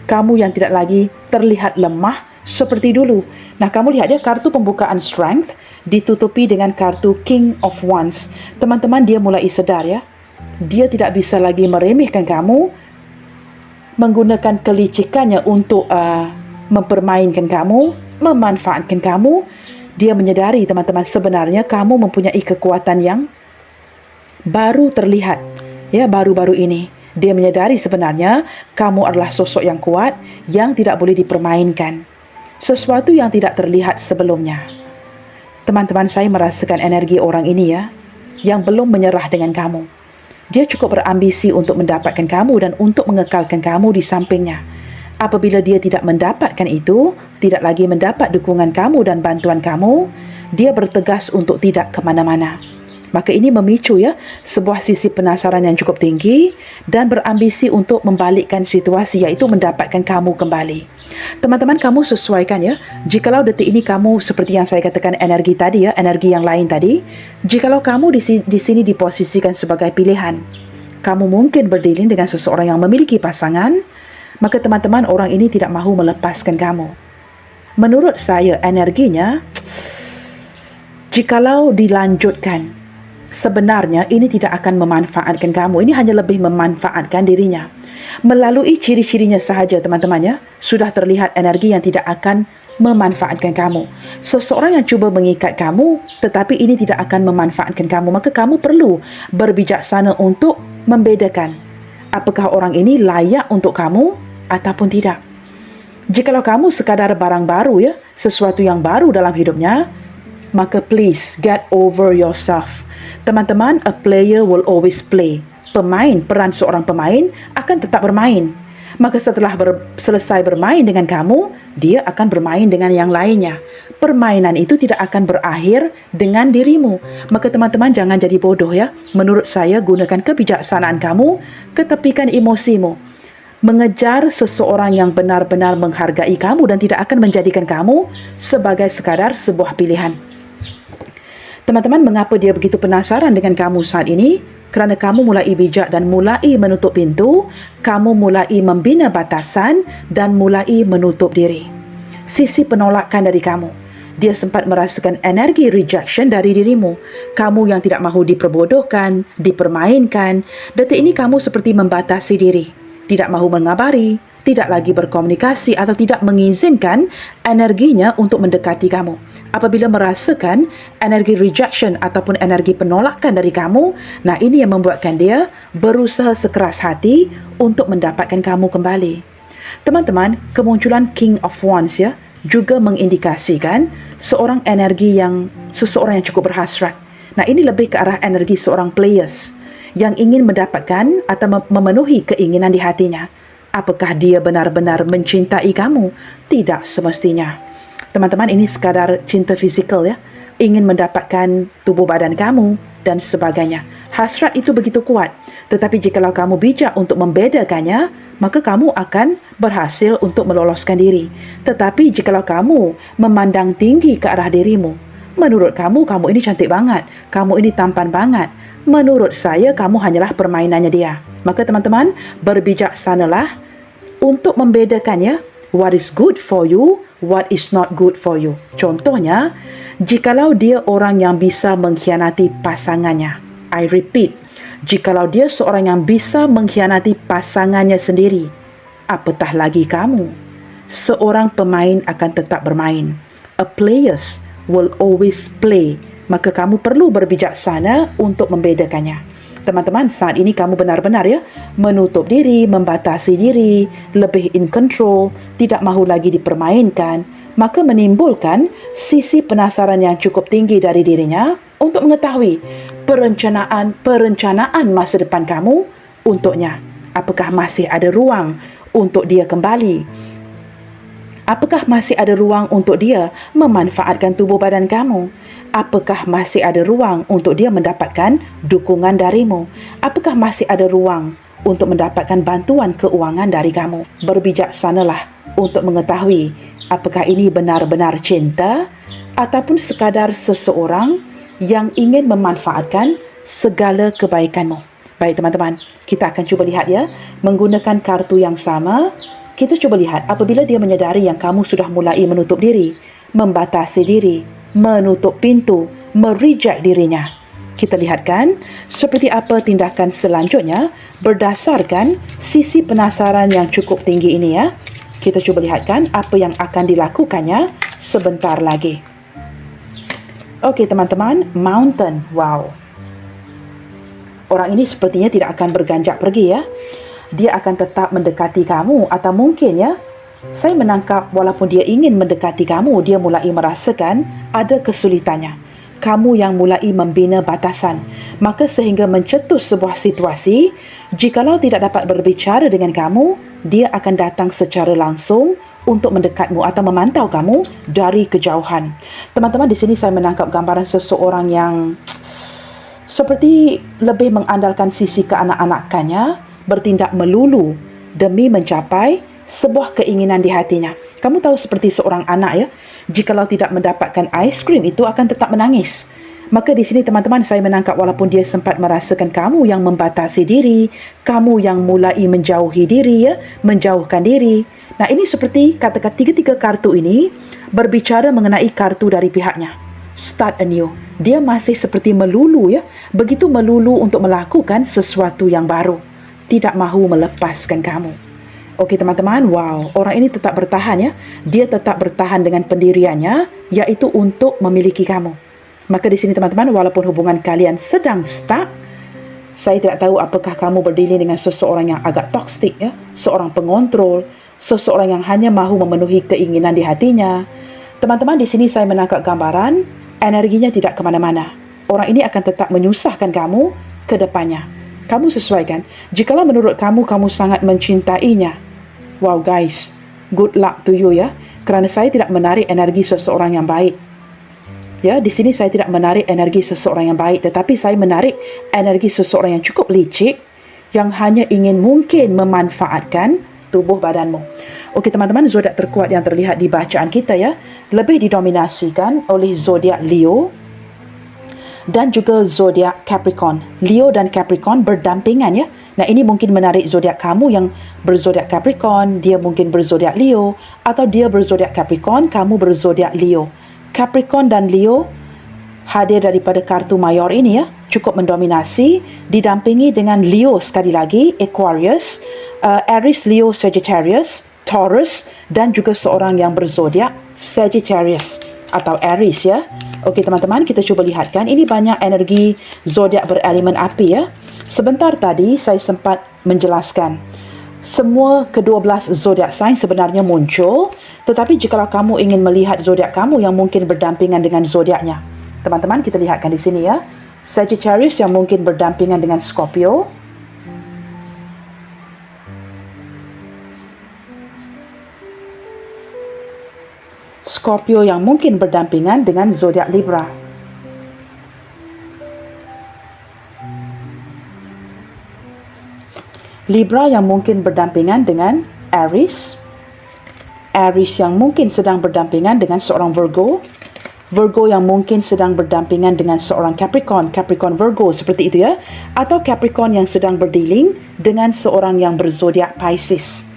kamu yang tidak lagi terlihat lemah seperti dulu. Nah, kamu lihat ya, kartu pembukaan strength ditutupi dengan kartu King of Wands. Teman-teman, dia mulai sedar ya, dia tidak bisa lagi meremehkan kamu, menggunakan kelicikannya untuk mempermainkan kamu, memanfaatkan kamu. Dia menyadari, teman-teman, sebenarnya kamu mempunyai kekuatan yang baru terlihat. Ya, baru-baru ini. Dia menyadari sebenarnya kamu adalah sosok yang kuat, yang tidak boleh dipermainkan. Sesuatu yang tidak terlihat sebelumnya. Teman-teman, saya merasakan energi orang ini ya, yang belum menyerah dengan kamu. Dia cukup berambisi untuk mendapatkan kamu dan untuk mengekalkan kamu di sampingnya. Apabila dia tidak mendapatkan itu, tidak lagi mendapat dukungan kamu dan bantuan kamu, dia bertegas untuk tidak ke mana-mana. Maka ini memicu ya, sebuah sisi penasaran yang cukup tinggi dan berambisi untuk membalikkan situasi, iaitu mendapatkan kamu kembali. Teman-teman, kamu sesuaikan ya. Jikalau detik ini kamu seperti yang saya katakan energi tadi ya, energi yang lain tadi, jikalau kamu di sini diposisikan sebagai pilihan, kamu mungkin berdealing dengan seseorang yang memiliki pasangan, maka teman-teman, orang ini tidak mahu melepaskan kamu. Menurut saya, energinya, jikalau dilanjutkan, sebenarnya ini tidak akan memanfaatkan kamu. Ini hanya lebih memanfaatkan dirinya. Melalui ciri-cirinya sahaja, teman-teman ya, sudah terlihat energi yang tidak akan memanfaatkan kamu. Seseorang yang cuba mengikat kamu, tetapi ini tidak akan memanfaatkan kamu. Maka kamu perlu berbijaksana untuk membedakan apakah orang ini layak untuk kamu ataupun tidak. Jikalau kamu sekadar barang baru ya, sesuatu yang baru dalam hidupnya, maka please get over yourself. Teman-teman, a player will always play. Peran seorang pemain akan tetap bermain. Maka setelah selesai bermain dengan kamu, dia akan bermain dengan yang lainnya. Permainan itu tidak akan berakhir dengan dirimu. Maka teman-teman, jangan jadi bodoh ya. Menurut saya, gunakan kebijaksanaan kamu, ketepikan emosimu. Mengejar seseorang yang benar-benar menghargai kamu dan tidak akan menjadikan kamu sebagai sekadar sebuah pilihan. Teman-teman, mengapa dia begitu penasaran dengan kamu saat ini? Kerana kamu mulai bijak dan mulai menutup pintu, kamu mulai membina batasan dan mulai menutup diri. Sisi penolakan dari kamu. Dia sempat merasakan energi rejection dari dirimu. Kamu yang tidak mahu diperbodohkan, dipermainkan. Detik ini kamu seperti membatasi diri. Tidak mahu mengabari, tidak lagi berkomunikasi atau tidak mengizinkan energinya untuk mendekati kamu. Apabila merasakan energi rejection ataupun energi penolakan dari kamu, nah ini yang membuatkan dia berusaha sekeras hati untuk mendapatkan kamu kembali. Teman-teman, kemunculan King of Wands ya, juga mengindikasikan seseorang yang cukup berhasrat. Nah, ini lebih ke arah energi seorang players yang ingin mendapatkan atau memenuhi keinginan di hatinya. Apakah dia benar-benar mencintai kamu? Tidak semestinya. Teman-teman, ini sekadar cinta fizikal ya. Ingin mendapatkan tubuh badan kamu dan sebagainya. Hasrat itu begitu kuat. Tetapi jikalau kamu bijak untuk membedakannya, maka kamu akan berhasil untuk meloloskan diri. Tetapi jikalau kamu memandang tinggi ke arah dirimu, menurut kamu ini cantik banget, kamu ini tampan banget, menurut saya kamu hanyalah permainannya dia. Maka teman-teman, berbijaksanalah untuk membedakannya, what is good for you, what is not good for you. Contohnya, jikalau dia orang yang bisa mengkhianati pasangannya. I repeat, jikalau dia seorang yang bisa mengkhianati pasangannya sendiri, apatah lagi kamu. Seorang pemain akan tetap bermain. A players will always play. Maka kamu perlu berbijaksana untuk membedakannya. Teman-teman, saat ini kamu benar-benar menutup diri, membatasi diri, lebih in control, tidak mahu lagi dipermainkan, maka menimbulkan sisi penasaran yang cukup tinggi dari dirinya untuk mengetahui perencanaan masa depan kamu untuknya. Apakah masih ada ruang untuk dia kembali? Apakah masih ada ruang untuk dia memanfaatkan tubuh badan kamu? Apakah masih ada ruang untuk dia mendapatkan dukungan darimu? Apakah masih ada ruang untuk mendapatkan bantuan keuangan dari kamu? Berbijaksanalah untuk mengetahui apakah ini benar-benar cinta ataupun sekadar seseorang yang ingin memanfaatkan segala kebaikanmu. Baik teman-teman, kita akan cuba lihat menggunakan kartu yang sama. Kita cuba lihat apabila dia menyadari yang kamu sudah mulai menutup diri, membatasi diri, menutup pintu, mereject dirinya. Kita lihatkan seperti apa tindakan selanjutnya berdasarkan sisi penasaran yang cukup tinggi ini Kita cuba lihatkan apa yang akan dilakukannya sebentar lagi. Okey teman-teman, mountain. Wow. Orang ini sepertinya tidak akan berganjak pergi Dia akan tetap mendekati kamu atau mungkin saya menangkap walaupun dia ingin mendekati kamu, dia mulai merasakan ada kesulitannya. Kamu yang mulai membina batasan. Maka sehingga mencetus sebuah situasi, jikalau tidak dapat berbicara dengan kamu, dia akan datang secara langsung untuk mendekatmu atau memantau kamu dari kejauhan. Teman-teman, di sini saya menangkap gambaran seseorang yang seperti lebih mengandalkan sisi keanak-anakannya, bertindak melulu demi mencapai sebuah keinginan di hatinya. Kamu tahu seperti seorang anak jikalau tidak mendapatkan aiskrim itu akan tetap menangis. Maka di sini teman-teman saya menangkap walaupun dia sempat merasakan kamu yang membatasi diri, kamu yang mulai menjauhi diri menjauhkan diri. Nah, ini seperti katakan tiga-tiga kartu ini berbicara mengenai kartu dari pihaknya. Start anew. Dia masih seperti melulu begitu melulu untuk melakukan sesuatu yang baru. Tidak mahu melepaskan kamu. Okey teman-teman, wow, orang ini tetap bertahan Dia tetap bertahan dengan pendiriannya, iaitu untuk memiliki kamu. Maka di sini teman-teman, walaupun hubungan kalian sedang stuck, saya tidak tahu apakah kamu berdiri dengan seseorang yang agak toksik seorang pengontrol, seseorang yang hanya mahu memenuhi keinginan di hatinya. Teman-teman, di sini saya menangkap gambaran energinya tidak ke mana-mana. Orang ini akan tetap menyusahkan kamu ke depannya. Kamu sesuaikan. Jikalau menurut kamu sangat mencintainya, wow guys, good luck to you kerana saya tidak menarik energi seseorang yang baik. Di sini saya tidak menarik energi seseorang yang baik, tetapi saya menarik energi seseorang yang cukup licik, yang hanya ingin mungkin memanfaatkan tubuh badanmu. Okey teman-teman, zodiak terkuat yang terlihat di bacaan kita lebih didominasikan oleh zodiak Leo dan juga zodiak Capricorn. Leo dan Capricorn berdampingan Nah, ini mungkin menarik zodiak kamu yang berzodiak Capricorn, dia mungkin berzodiak Leo, atau dia berzodiak Capricorn, kamu berzodiak Leo. Capricorn dan Leo hadir daripada kartu mayor ini cukup mendominasi, didampingi dengan Leo sekali lagi, Aquarius, Aries, Leo, Sagittarius, Taurus, dan juga seorang yang berzodiak Sagittarius atau Aries Okey teman-teman, kita cuba lihatkan. Ini banyak energi zodiak berelemen api Sebentar tadi saya sempat menjelaskan semua ke-12 zodiak sign sebenarnya muncul, tetapi jika kamu ingin melihat zodiak kamu yang mungkin berdampingan dengan zodiaknya, teman-teman, kita lihatkan di sini Sagittarius yang mungkin berdampingan dengan Scorpio, Scorpio yang mungkin berdampingan dengan zodiak Libra, Libra yang mungkin berdampingan dengan Aries, Aries yang mungkin sedang berdampingan dengan seorang Virgo, Virgo yang mungkin sedang berdampingan dengan seorang Capricorn, Capricorn Virgo, seperti itu atau Capricorn yang sedang berdealing dengan seorang yang berzodiak Pisces.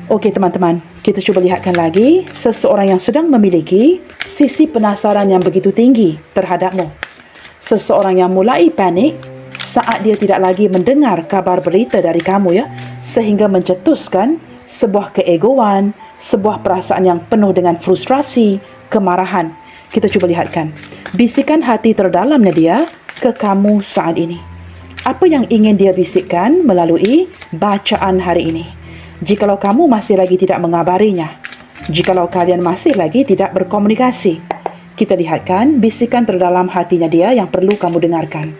Okey teman-teman, kita cuba lihatkan lagi seseorang yang sedang memiliki sisi penasaran yang begitu tinggi terhadapmu. Seseorang yang mulai panik saat dia tidak lagi mendengar kabar berita dari kamu sehingga mencetuskan sebuah keegoan, sebuah perasaan yang penuh dengan frustrasi, kemarahan. Kita cuba lihatkan bisikan hati terdalamnya dia ke kamu saat ini. Apa yang ingin dia bisikkan melalui bacaan hari ini? Jikalau kamu masih lagi tidak mengabarinya, jikalau kalian masih lagi tidak berkomunikasi, kita lihatkan bisikan terdalam hatinya dia yang perlu kamu dengarkan.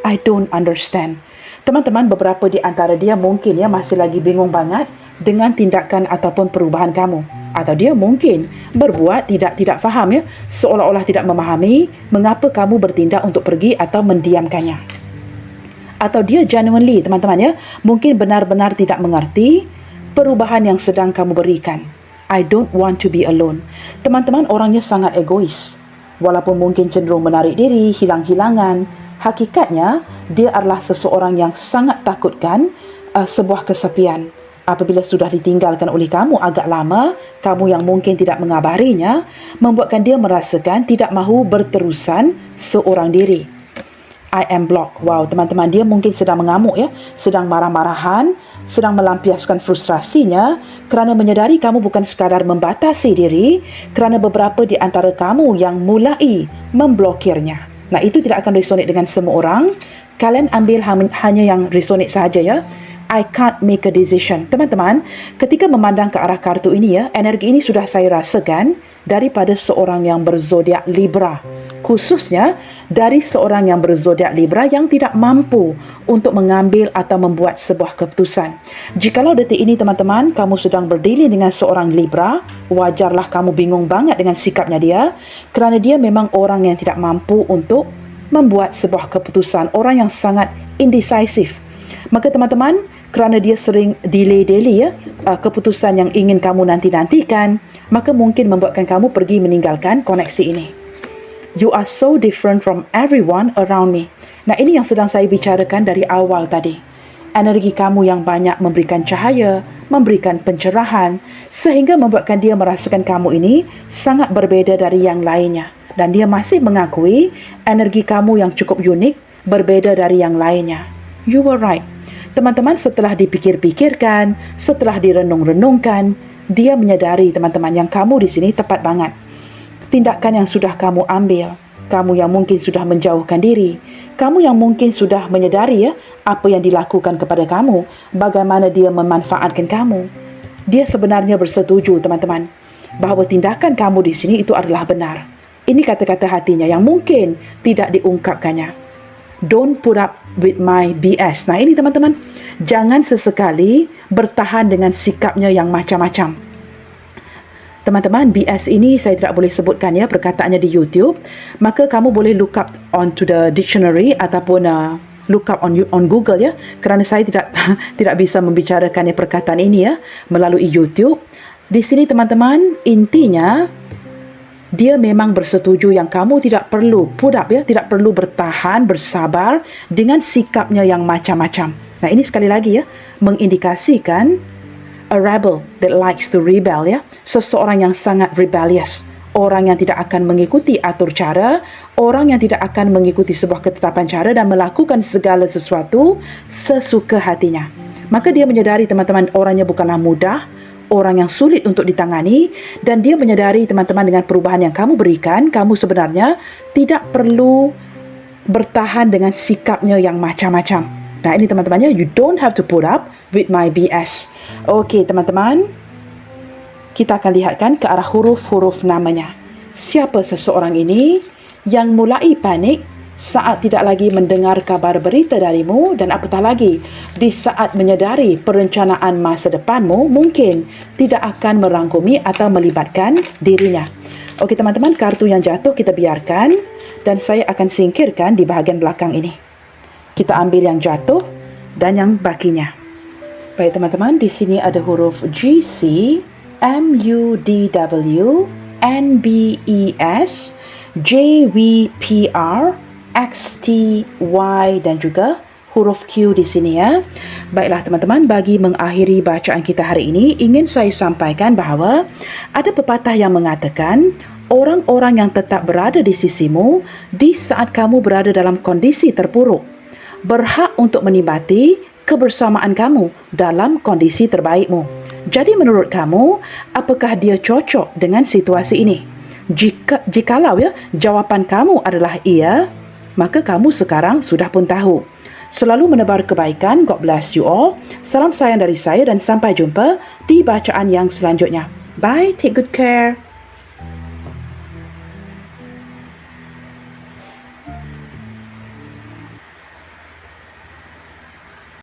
I don't understand. Teman-teman, beberapa di antara dia mungkin masih lagi bingung banget dengan tindakan ataupun perubahan kamu. Atau dia mungkin berbuat tidak faham seolah-olah tidak memahami mengapa kamu bertindak untuk pergi atau mendiamkannya. Atau dia genuinely, teman-teman mungkin benar-benar tidak mengerti perubahan yang sedang kamu berikan. I don't want to be alone. Teman-teman, orangnya sangat egois. Walaupun mungkin cenderung menarik diri, hilang-hilangan, hakikatnya dia adalah seseorang yang sangat takutkan sebuah kesepian. Apabila sudah ditinggalkan oleh kamu agak lama, kamu yang mungkin tidak mengabarinya, membuatkan dia merasakan tidak mahu berterusan seorang diri. I am blocked. Wow, teman-teman, dia mungkin sedang mengamuk sedang marah-marahan, sedang melampiaskan frustrasinya kerana menyedari kamu bukan sekadar membatasi diri, kerana beberapa di antara kamu yang mulai memblokirnya. Nah, itu tidak akan resonate dengan semua orang. Kalian ambil hanya yang resonate sahaja I can't make a decision. Teman-teman, ketika memandang ke arah kartu ini energi ini sudah saya rasakan daripada seorang yang berzodiak Libra. Khususnya dari seorang yang berzodiak Libra yang tidak mampu untuk mengambil atau membuat sebuah keputusan. Jikalau detik ini teman-teman kamu sedang berdiri dengan seorang Libra, wajarlah kamu bingung banget dengan sikapnya dia, kerana dia memang orang yang tidak mampu untuk membuat sebuah keputusan, orang yang sangat indecisive. Maka teman-teman, kerana dia sering delay keputusan yang ingin kamu nanti-nantikan, maka mungkin membuatkan kamu pergi meninggalkan koneksi ini. You are so different from everyone around me. Nah, ini yang sedang saya bicarakan dari awal tadi. Energi kamu yang banyak memberikan cahaya, memberikan pencerahan, sehingga membuatkan dia merasakan kamu ini sangat berbeza dari yang lainnya. Dan dia masih mengakui energi kamu yang cukup unik, berbeza dari yang lainnya. You were right. Teman-teman, setelah dipikir-pikirkan, setelah direnung-renungkan, dia menyadari teman-teman yang kamu di sini tepat banget. Tindakan yang sudah kamu ambil, kamu yang mungkin sudah menjauhkan diri, kamu yang mungkin sudah menyadari apa yang dilakukan kepada kamu, bagaimana dia memanfaatkan kamu. Dia sebenarnya bersetuju teman-teman bahawa tindakan kamu di sini itu adalah benar. Ini kata-kata hatinya yang mungkin tidak diungkapkannya. Don't put up with my BS. Nah, ini teman-teman, jangan sesekali bertahan dengan sikapnya yang macam-macam. Teman-teman, BS ini saya tidak boleh sebutkan perkataannya di YouTube. Maka kamu boleh look up onto the dictionary ataupun look up on Google kerana saya tidak bisa membicarakan perkataan ini melalui YouTube. Di sini teman-teman, intinya dia memang bersetuju yang kamu tidak perlu put up tidak perlu bertahan, bersabar dengan sikapnya yang macam-macam. Nah, ini sekali lagi mengindikasikan a rebel that likes to rebel seseorang yang sangat rebellious, orang yang tidak akan mengikuti atur cara, orang yang tidak akan mengikuti sebuah ketetapan cara dan melakukan segala sesuatu sesuka hatinya. Maka dia menyadari teman-teman orangnya bukanlah mudah, orang yang sulit untuk ditangani, dan dia menyadari teman-teman dengan perubahan yang kamu berikan, kamu sebenarnya tidak perlu bertahan dengan sikapnya yang macam-macam. Nah, ini teman-temannya, you don't have to put up with my BS. Okey teman-teman, kita akan lihatkan ke arah huruf-huruf namanya. Siapa seseorang ini yang mulai panik saat tidak lagi mendengar kabar berita darimu, dan apatah lagi di saat menyadari perencanaan masa depanmu mungkin tidak akan merangkumi atau melibatkan dirinya. Okey teman-teman, kartu yang jatuh kita biarkan dan saya akan singkirkan di bahagian belakang ini. Kita ambil yang jatuh dan yang bakinya. Baik teman-teman, di sini ada huruf GC, MUDW, NBES, JVPR, XTY dan juga huruf Q di sini Baiklah teman-teman, bagi mengakhiri bacaan kita hari ini, ingin saya sampaikan bahawa ada pepatah yang mengatakan orang-orang yang tetap berada di sisimu di saat kamu berada dalam kondisi terpuruk berhak untuk menikmati kebersamaan kamu dalam kondisi terbaikmu. Jadi menurut kamu, apakah dia cocok dengan situasi ini? Jikalau jawapan kamu adalah iya, maka kamu sekarang sudah pun tahu. Selalu menebar kebaikan. God bless you all. Salam sayang dari saya dan sampai jumpa di bacaan yang selanjutnya. Bye, take good care.